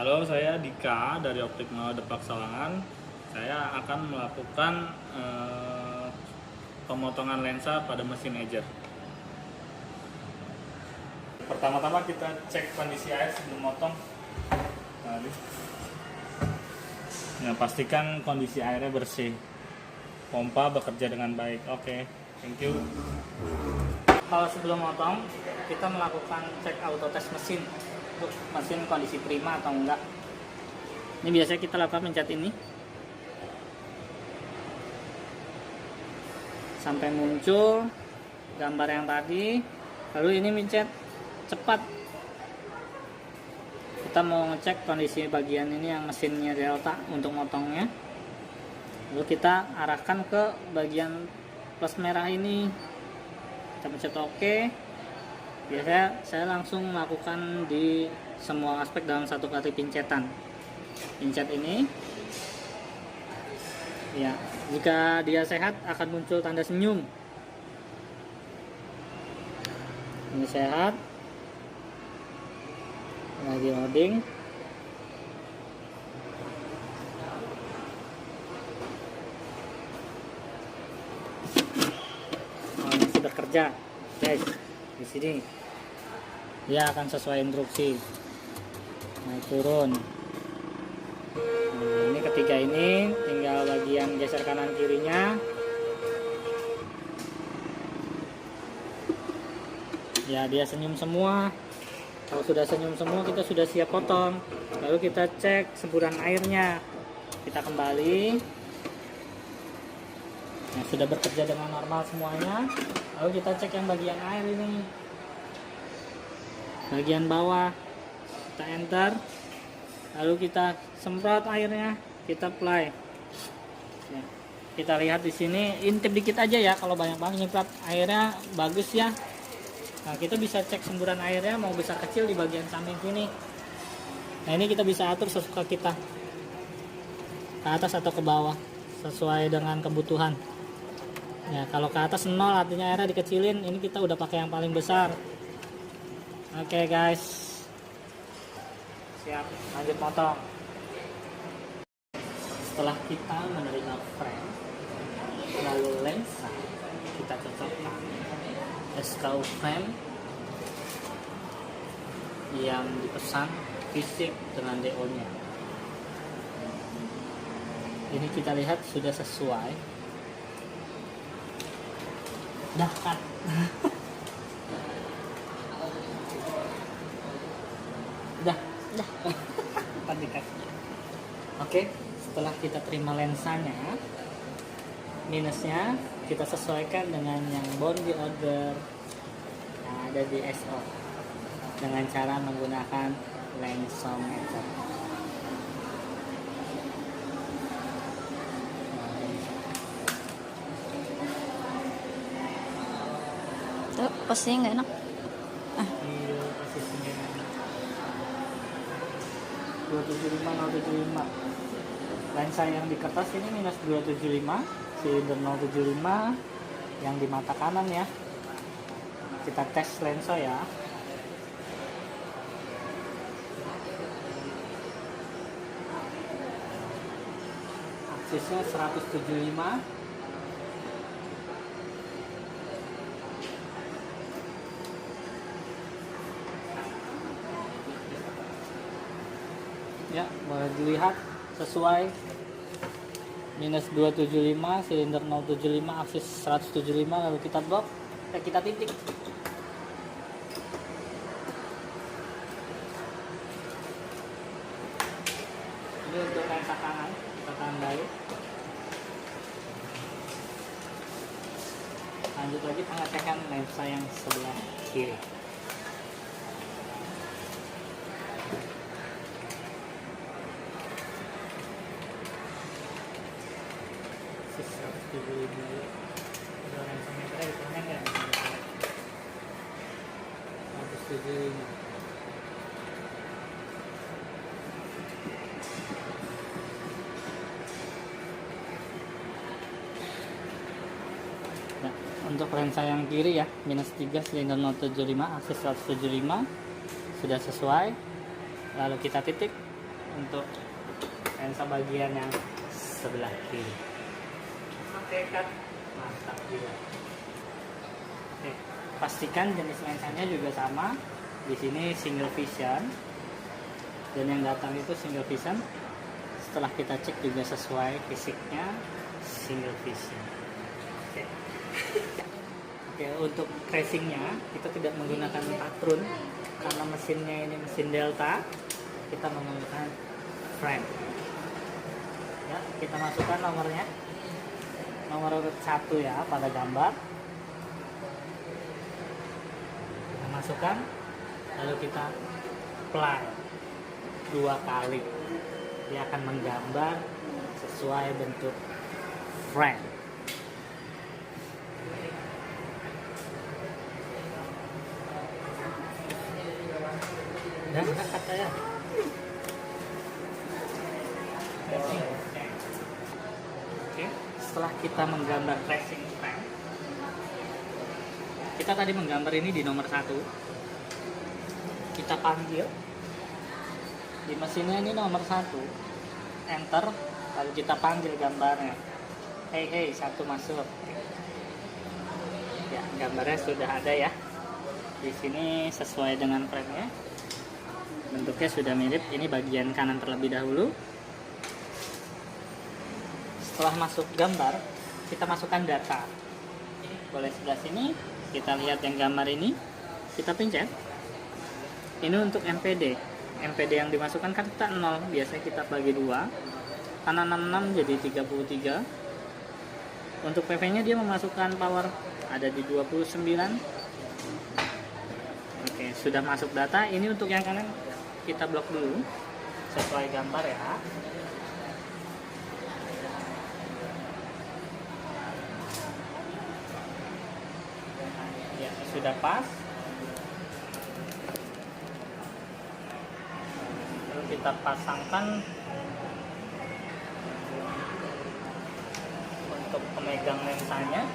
Halo, saya Dika dari Optik Mall Depak Sawangan. Saya akan melakukan pemotongan lensa pada mesin Edger. Pertama-tama kita cek kondisi air sebelum motong. Nah, pastikan kondisi airnya bersih. Pompa bekerja dengan baik. Oke, thank you. Kalau sebelum motong, kita melakukan cek auto test mesin. Untuk mesin kondisi prima atau enggak. Ini biasanya kita lakukan pencet ini sampai muncul gambar yang tadi, lalu ini pencet cepat. Kita mau ngecek kondisi bagian ini yang mesinnya delta untuk motongnya, lalu kita arahkan ke bagian plus merah ini, kita pencet OK. Biasanya saya langsung melakukan di semua aspek dalam satu kali pincetan. Pencet ini, ya, jika dia sehat akan muncul tanda senyum. Ini sehat, lagi loading. Oh, masih bekerja, guys. Di sini dia akan sesuai instruksi naik turun. Nah, ini ketiga ini tinggal bagian geser kanan kirinya. Ya, dia senyum semua. Kalau sudah senyum semua, kita sudah siap potong. Lalu kita cek semburan airnya, kita kembali. Nah, sudah bekerja dengan normal semuanya. Lalu kita cek yang bagian air ini, bagian bawah, kita enter, lalu kita semprot airnya, kita apply. Ya, kita lihat di sini, intip dikit aja ya, kalau banyak banget nyemprot airnya bagus ya. Nah, kita bisa cek semburan airnya mau besar kecil di bagian samping sini. Nah, ini kita bisa atur sesuka kita, ke atas atau ke bawah, sesuai dengan kebutuhan. Ya, kalau ke atas 0 artinya airnya dikecilin, ini kita udah pakai yang paling besar. Oke, guys, siap, lanjut motong. Setelah kita menerima frame lalu lensa, kita cocokkan SKU frame yang dipesan fisik dengan DO nya. Ini kita lihat sudah sesuai. Dah kan. Udah. Oke, setelah kita terima lensanya, minusnya kita sesuaikan dengan yang bound di order yang ada di SO dengan cara menggunakan lensometer. Tuh, posisinya nggak enak. Iya, posisinya 275 075. Lensa yang di kertas ini minus 275, silinder 075 yang di mata kanan ya. Kita tes lensa ya. Aksisnya 175. Ya, boleh dilihat sesuai minus 275, silinder 075, aksis 175, lalu kita blok, kita titik. Ini untuk lensa kanan, kita tandai. Lanjut lagi pengecekan lensa yang sebelah kiri. Nah, untuk lensa yang kiri ya, minus 3 silinder 075, aksis 175 sudah sesuai. Lalu kita titik untuk lensa bagian yang sebelah kiri. Oke, cut. Mantap juga. Oke, pastikan jenis lensanya juga sama. Di sini single vision dan yang datang itu single vision. Setelah kita cek juga sesuai fisiknya single vision. Oke. Oke, untuk tracingnya kita tidak menggunakan patron karena mesinnya ini mesin Delta. Kita menggunakan frame. Ya, kita masukkan nomornya. Nomor urut 1 ya pada gambar. Kita masukkan, lalu kita apply 2 kali. Dia akan menggambar sesuai bentuk frame. Dan kata ya. Oke, setelah kita menggambar tracing frame, kita tadi menggambar ini di nomor 1. Kita panggil di mesinnya ini nomor 1, enter, lalu kita panggil gambarnya. Hey, 1 masuk. Ya, gambarnya sudah ada ya. Di sini sesuai dengan frame-nya. Bentuknya sudah mirip. Ini bagian kanan terlebih dahulu. Setelah masuk gambar, kita masukkan data. Boleh sebelah sini, kita lihat yang gambar ini, kita pencet. Ini untuk MPD. MPD yang dimasukkan kan kita 0, biasanya kita bagi 2. Karena 66 jadi 33. Untuk PV-nya dia memasukkan power ada di 29. Oke, sudah masuk data. Ini untuk yang kanan kita blok dulu sesuai gambar ya. Ya, sudah pas. Lalu kita pasangkan untuk pemegang lensanya.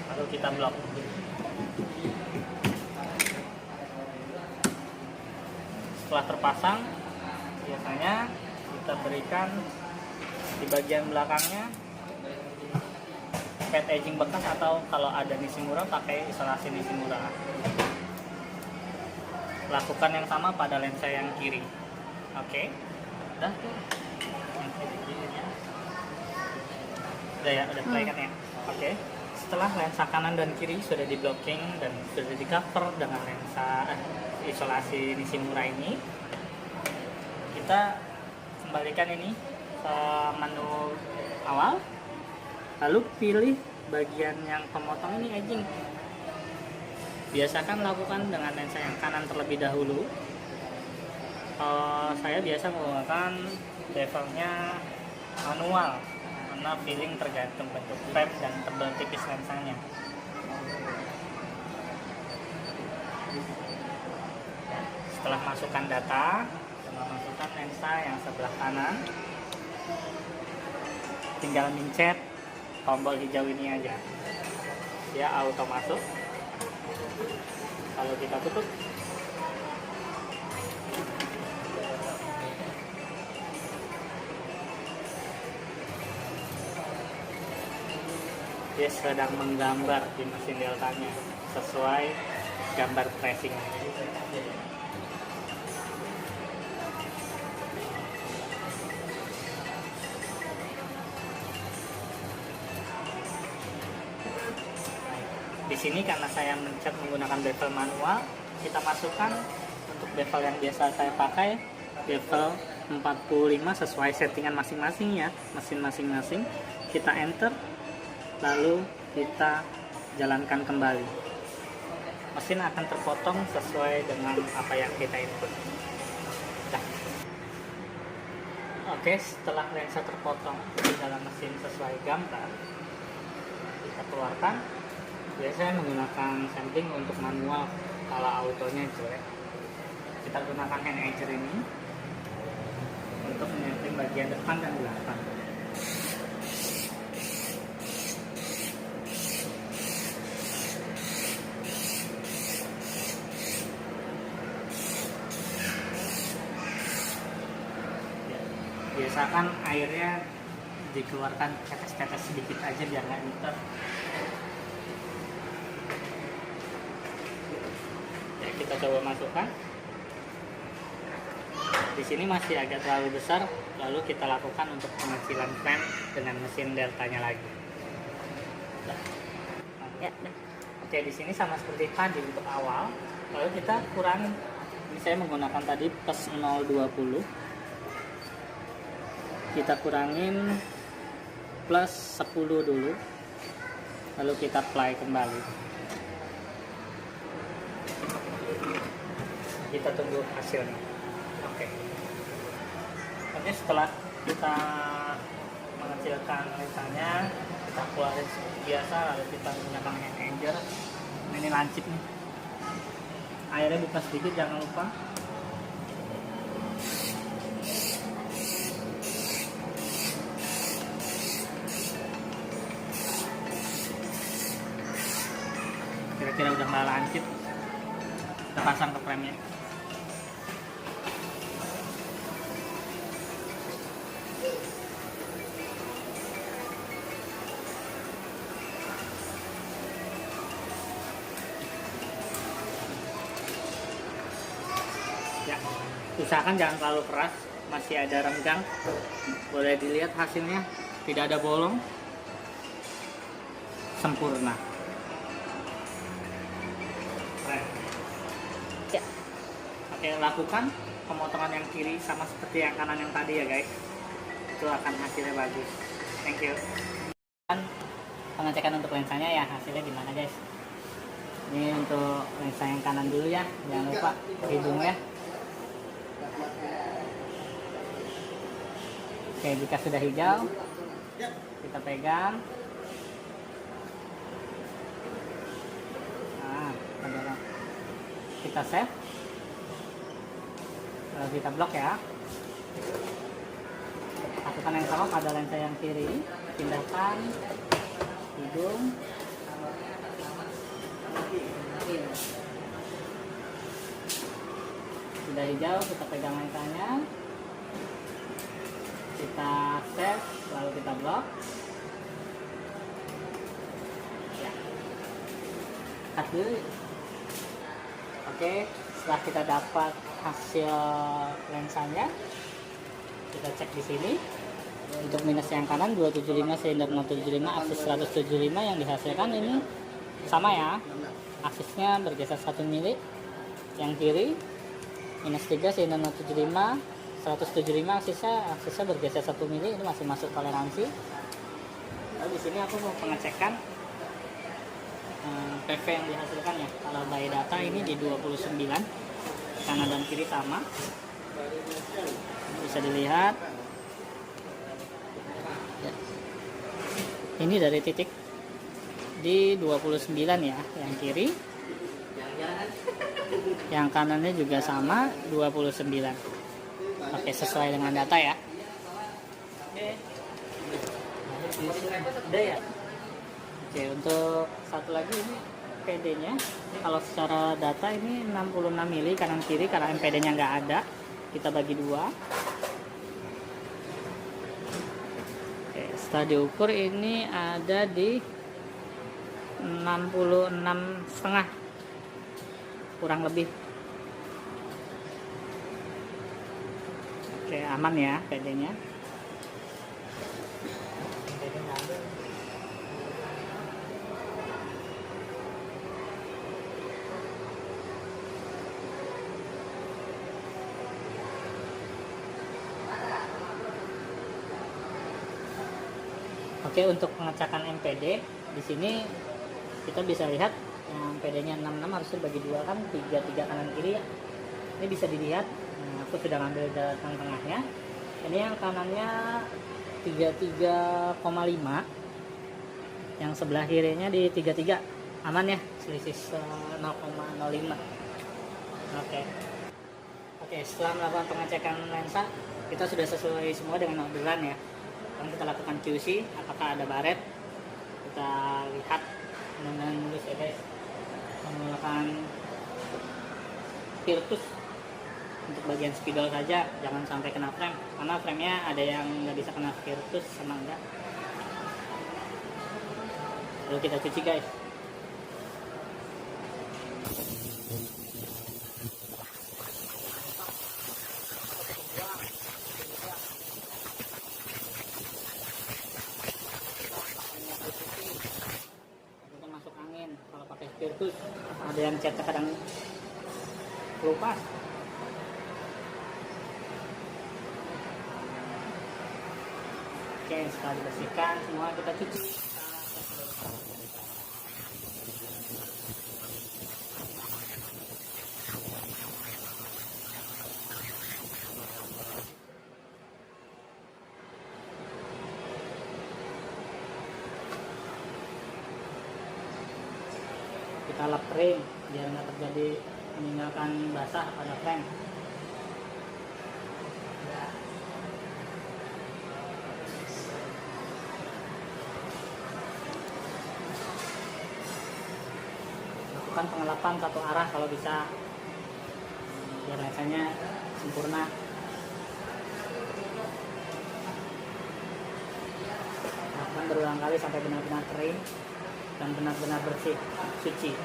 Lalu kita blok. Setelah terpasang, biasanya kita berikan di bagian belakangnya pad edging bekas, atau kalau ada Nishimura pakai isolasi Nishimura. Lakukan yang sama pada lensa yang kiri. Oke, udah tuh. Udah ya, udah play kan ya. Oke. Setelah lensa kanan dan kiri sudah di blocking dan sudah di cover dengan lensa isolasi Nishimura ini, kita kembalikan ini ke menu awal, lalu pilih bagian yang pemotong ini edging. Biasakan lakukan dengan lensa yang kanan terlebih dahulu. Saya biasa menggunakan bevelnya manual karena feeling tergantung bentuk frame dan tebal tipis lensanya. Setelah masukkan data, setelah masukkan lensa yang sebelah kanan, tinggal mencet tombol hijau ini aja, dia auto masuk. Kalau kita tutup, dia sedang menggambar di mesin deltanya sesuai gambar tracing. Di sini karena saya mencet menggunakan bevel manual, kita masukkan untuk bevel yang biasa saya pakai, bevel 45 sesuai settingan masing-masing ya, mesin masing-masing. Kita enter, lalu kita jalankan kembali. Mesin akan terpotong sesuai dengan apa yang kita input. Nah. Oke, setelah lensa terpotong di dalam mesin sesuai gambar, kita keluarkan. Biasanya menggunakan sampling untuk manual, kalau autonya jelek. Kita gunakan hand edger ini untuk menyampling bagian depan dan belakang. Biasakan airnya dikeluarkan tetes-tetes sedikit aja biar nggak muter. Ya, kita coba masukkan. Di sini masih agak terlalu besar, lalu kita lakukan untuk pengecilan fan dengan mesin deltanya lagi. Ya, dah. Oke, di sini sama seperti tadi untuk awal, lalu kita kurangin. Ini saya menggunakan tadi plus 0,20. Kita kurangin plus 10 dulu, lalu kita apply kembali. Kita tunggu hasilnya. Oke. Nanti setelah kita mengecilkan lensanya, kita keluarin seperti biasa, lalu kita menggunakan hand hanger. Ini lancip nih. Airnya buka sedikit, jangan lupa. Kira-kira udah nggak lancip, kita pasang ke frame-nya. Ya, usahakan jangan terlalu keras, masih ada renggang. Boleh dilihat hasilnya, tidak ada bolong, sempurna. Keren. Ya. Oke, lakukan pemotongan yang kiri sama seperti yang kanan yang tadi ya guys. Itu akan hasilnya bagus. Thank you. Pengecekan untuk lensanya ya, hasilnya gimana guys. Ini untuk lensa yang kanan dulu ya, jangan lupa hidungnya. Oke, jika sudah hijau, kita pegang. Nah, kita save. Lalu kita blok ya. Lakukan yang sama pada lensa yang kiri. Pindahkan hidung. Sudah hijau, kita pegang lensanya. Kita save, lalu kita blok. Ya. Cut dulu. Oke, setelah kita dapat hasil lensanya, kita cek di sini. Untuk minus yang kanan 275 silinder 075 aksis 175 yang dihasilkan ini sama ya. Aksisnya bergeser 1 mili. Yang kiri minus 3 silinder 075 175 aksisnya bergeser 1 mili, ini masih masuk toleransi. Lalu di sini aku mau pengecekan PV yang dihasilkan ya. Kalau by data ini di 29, kanan dan kiri sama. Bisa dilihat. Ya. Ini dari titik di 29 ya, yang kiri. Yang kanannya juga sama 29. Oke, sesuai dengan data ya. Udah ya. Oke, untuk satu lagi ini PD-nya. Kalau secara data ini 66 mili kanan kiri, karena MPD-nya nggak ada. Kita bagi dua. Oke, setelah diukur ini ada di 66,5 kurang lebih. Oke, aman ya PD-nya. Oke, untuk pengecekan MPD di sini kita bisa lihat yang PD-nya 66 harus dibagi dua kan, 33 kanan kiri ya. Ini bisa dilihat. Nah, aku sudah ngambil datang tengahnya. Ini yang kanannya 33,5. Yang sebelah kirinya di 33. Aman ya, selisih 0,05. Oke. Oke, setelah melakukan pengecekan lensa, kita sudah sesuai semua dengan orderan ya. Sekarang kita lakukan QC, apakah ada baret. Kita lihat dengan mulus ya guys, menggunakan Virtus untuk bagian spidol saja, jangan sampai kena frame, karena framenya ada yang nggak bisa kena virtus sama enggak. Lalu kita cuci guys. Masuk angin kalau pakai spiritus, ada yang catnya kadang kelupas. Oke, setelah dibersihkan semua kita cuci. Kita lap kering biar nggak terjadi meninggalkan basah pada frame. Lakukan pengelapan satu arah kalau bisa biar rasanya sempurna. Lakukan berulang kali sampai benar-benar kering dan benar-benar bersih, suci.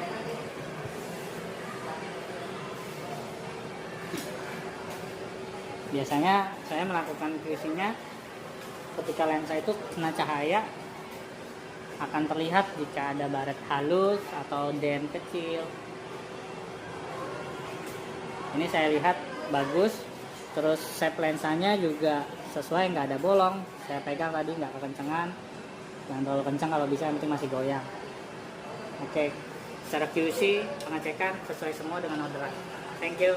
Biasanya saya melakukan QC-nya ketika lensa itu kena cahaya, akan terlihat jika ada baret halus atau dent kecil. Ini saya lihat bagus, terus shape lensanya juga sesuai, nggak ada bolong. Saya pegang tadi nggak kekencengan, jangan terlalu kencang, kalau bisa yang penting masih goyang. Oke, secara QC pengecekan sesuai semua dengan orderan. Thank you.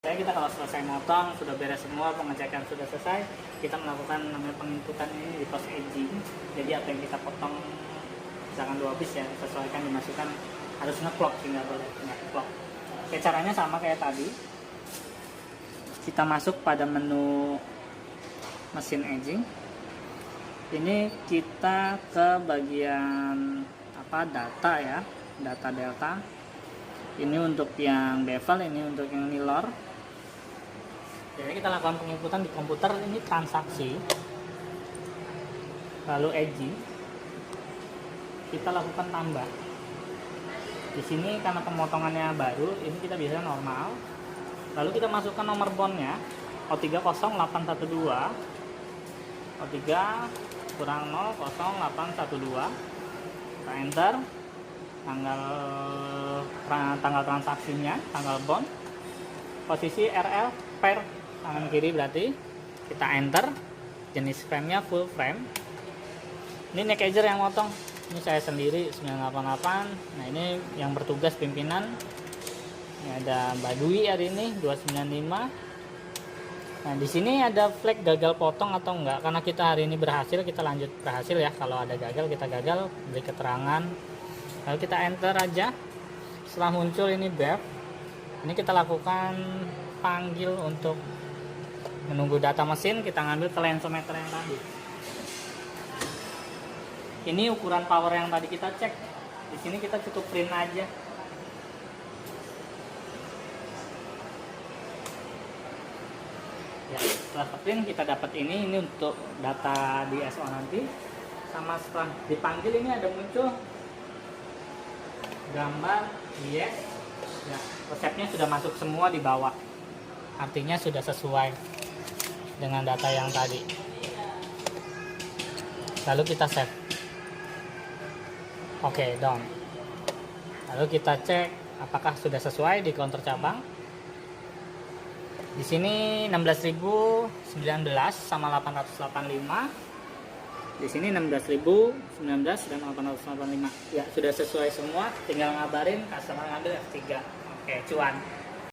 Kita kalau selesai motong, sudah beres semua, pengecekan sudah selesai, kita melakukan namanya penginputan ini di post edging. Jadi apa yang kita potong, misalkan 2 piece ya, sesuaikan, dimasukkan, harus nge-clock, nggak boleh nge-clock. Oke, caranya sama kayak tadi. Kita masuk pada menu mesin edging. Ini kita ke bagian data ya, data delta. Ini untuk yang bevel, ini untuk yang nilor. Jadi kita lakukan penginputan di komputer, ini transaksi, lalu edging. Kita lakukan tambah. Di sini karena pemotongannya baru, ini kita bisa normal. Lalu kita masukkan nomor bondnya, O30812, O3 kurang 00812. Kita enter tanggal transaksinya, tanggal bond, posisi RL per tangan kiri, berarti kita enter. Jenis framenya full frame. Ini neck edger yang motong, ini saya sendiri 988. Nah, ini yang bertugas pimpinan. Ini ada Mbak Dwi hari ini 295. Nah, di sini ada flag gagal potong atau enggak, karena kita hari ini berhasil, kita lanjut berhasil ya. Kalau ada gagal, kita gagal, beri keterangan. Lalu kita enter aja. Setelah muncul ini BEP, ini kita lakukan panggil untuk menunggu data mesin. Kita ngambil ke lensometer yang tadi. Ini ukuran power yang tadi kita cek. Di sini kita cukup print aja. Ya, setelah print kita dapat ini untuk data di SO nanti. Sama setelah dipanggil ini ada muncul gambar yes. Ya, resepnya sudah masuk semua di bawah. Artinya sudah sesuai dengan data yang tadi. Lalu kita save. Oke, done. Lalu kita cek apakah sudah sesuai di counter cabang. Di sini 16.019 sama 885. Di sini 16.019 dan 885. Ya, sudah sesuai semua. Tinggal ngabarin customer ngambil F3. Oke, cuan.